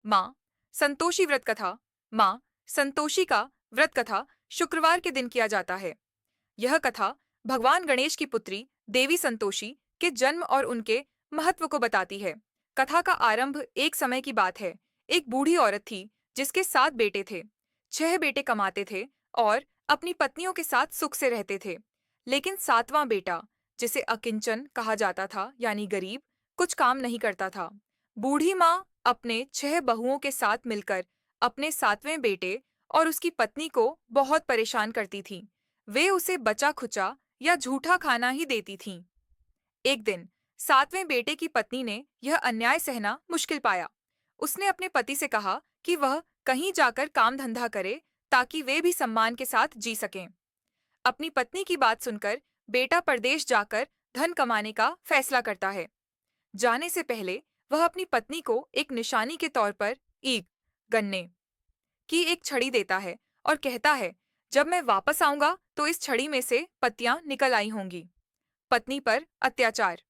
माँ संतोषी व्रत कथा। माँ संतोषी का व्रत कथा शुक्रवार के दिन किया जाता है। यह कथा भगवान गणेश की पुत्री देवी संतोषी के जन्म और उनके महत्व को बताती है। कथा का आरंभ एक समय की बात है। एक बूढ़ी औरत थी जिसके 7 बेटे थे। 6 बेटे कमाते थे और अपनी पत्नियों के साथ सुख से रहते थे। लेकिन 7वां बेटा, जिसे अकिंचन कहा जाता था यानी गरीब, कुछ काम नहीं करता था। बूढ़ी माँ अपने 6 बहुओं के साथ मिलकर अपने 7वें बेटे और उसकी पत्नी को बहुत परेशान करती थी। वे उसे बचा खुचा या झूठा खाना ही देती थीं। एक दिन 7वें बेटे की पत्नी ने यह अन्याय सहना मुश्किल पाया। उसने अपने पति से कहा कि वह कहीं जाकर काम धंधा करे ताकि वे भी सम्मान के साथ जी सकें। अपनी पत्नी की बात सुनकर बेटा परदेश जाकर धन कमाने का फैसला करता है। जाने से पहले वह अपनी पत्नी को एक निशानी के तौर पर ईख, गन्ने की एक छड़ी देता है और कहता है, जब मैं वापस आऊंगा तो इस छड़ी में से पत्तियां निकल आई होंगी। पत्नी पर अत्याचार।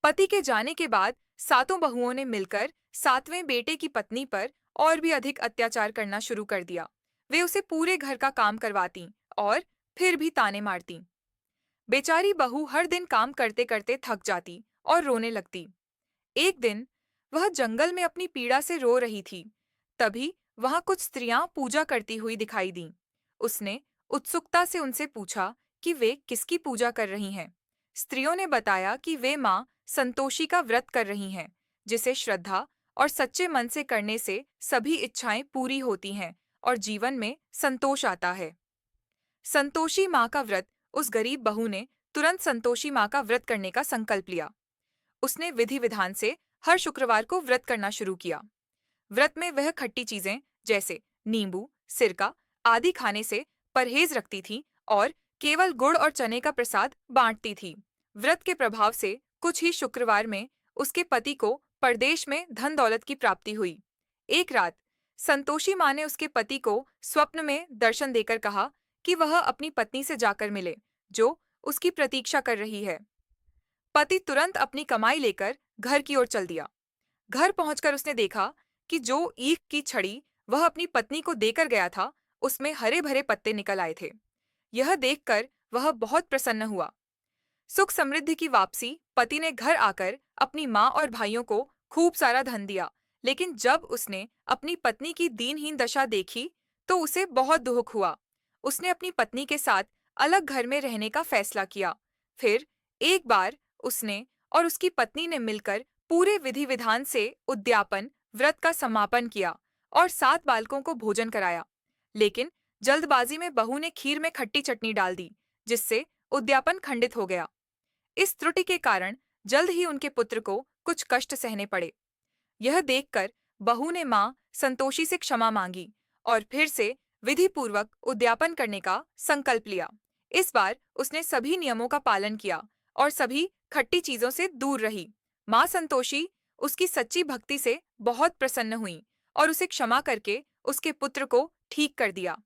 पति के जाने के बाद 7 बहुओं ने मिलकर 7वें बेटे की पत्नी पर और भी अधिक अत्याचार करना शुरू कर दिया। वे उसे पूरे घर का काम करवाती और फिर भी ताने मारती। बेचारी बहू हर दिन काम करते करते थक जाती और रोने लगती। एक दिन वह जंगल में अपनी पीड़ा से रो रही थी। तभी वहां कुछ स्त्रियां पूजा करती हुई दिखाई दीं। उसने उत्सुकता से उनसे पूछा कि वे किसकी पूजा कर रही हैं। स्त्रियों ने बताया कि वे माँ संतोषी का व्रत कर रही हैं, जिसे श्रद्धा और सच्चे मन से करने से सभी इच्छाएं पूरी होती हैं और जीवन में संतोष आता है। संतोषी माँ का व्रत। उस गरीब बहू ने तुरंत संतोषी माँ का व्रत करने का संकल्प लिया। उसने विधि विधान से हर शुक्रवार को व्रत करना शुरू किया। व्रत में वह खट्टी चीजें जैसे नींबू, सिरका आदि खाने से परहेज रखती थी और केवल गुड़ और चने का प्रसाद बांटती थी। व्रत के प्रभाव से कुछ ही शुक्रवार में उसके पति को परदेश में धन दौलत की प्राप्ति हुई। एक रात संतोषी माँ ने उसके पति को स्वप्न में दर्शन देकर कहा कि वह अपनी पत्नी से जाकर मिले, जो उसकी प्रतीक्षा कर रही है। पति तुरंत अपनी कमाई लेकर घर की ओर चल दिया। घर पहुंचकर उसने देखा कि जो ईख की छड़ी वह अपनी पत्नी को देकर गया था, उसमें हरे भरे पत्ते निकल आए थे। यह देखकर वह बहुत प्रसन्न हुआ। सुख समृद्धि की वापसी। पति ने घर आकर अपनी माँ और भाइयों को खूब सारा धन दिया, लेकिन जब उसने अपनी पत्नी की दीनहीन दशा देखी तो उसे बहुत दुख हुआ। उसने अपनी पत्नी के साथ अलग घर में रहने का फैसला किया। फिर एक बार उसने और उसकी पत्नी ने मिलकर पूरे विधि विधान से उद्यापन व्रत का समापन किया और 7 बालकों को भोजन कराया। लेकिन जल्दबाजी में बहू ने खीर में खट्टी चटनी डाल दी, जिससे उद्यापन खंडित हो गया। इस त्रुटि के कारण जल्द ही उनके पुत्र को कुछ कष्ट सहने पड़े। यह देखकर बहू ने मां संतोषी से क्षमा मांगी और फिर से विधि पूर्वक उद्यापन करने का संकल्प लिया। इस बार उसने सभी नियमों का पालन किया और सभी खट्टी चीजों से दूर रही। मां संतोषी उसकी सच्ची भक्ति से बहुत प्रसन्न हुई और उसे क्षमा करके उसके पुत्र को ठीक कर दिया।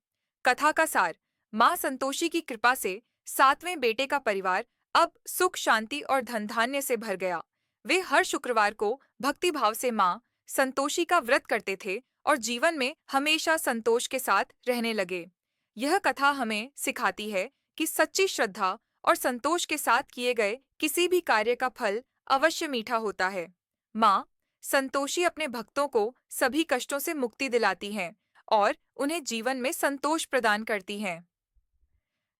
कथा का सार। मां संतोषी की कृपा से 7वें बेटे का परिवार अब सुख शांति और धन धान्य से भर गया। वे हर शुक्रवार को भक्ति भाव से मां संतोषी का व्रत करते थे और जीवन में हमेशा संतोष के साथ रहने लगे। यह कथा हमें सिखाती है कि सच्ची श्रद्धा और संतोष के साथ किए गए किसी भी कार्य का फल अवश्य मीठा होता है। मां संतोषी अपने भक्तों को सभी कष्टों से मुक्ति दिलाती हैं और उन्हें जीवन में संतोष प्रदान करती हैं।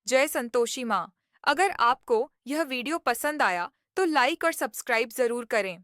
जय संतोषी मां। अगर आपको यह वीडियो पसंद आया तो लाइक और सब्सक्राइब जरूर करें।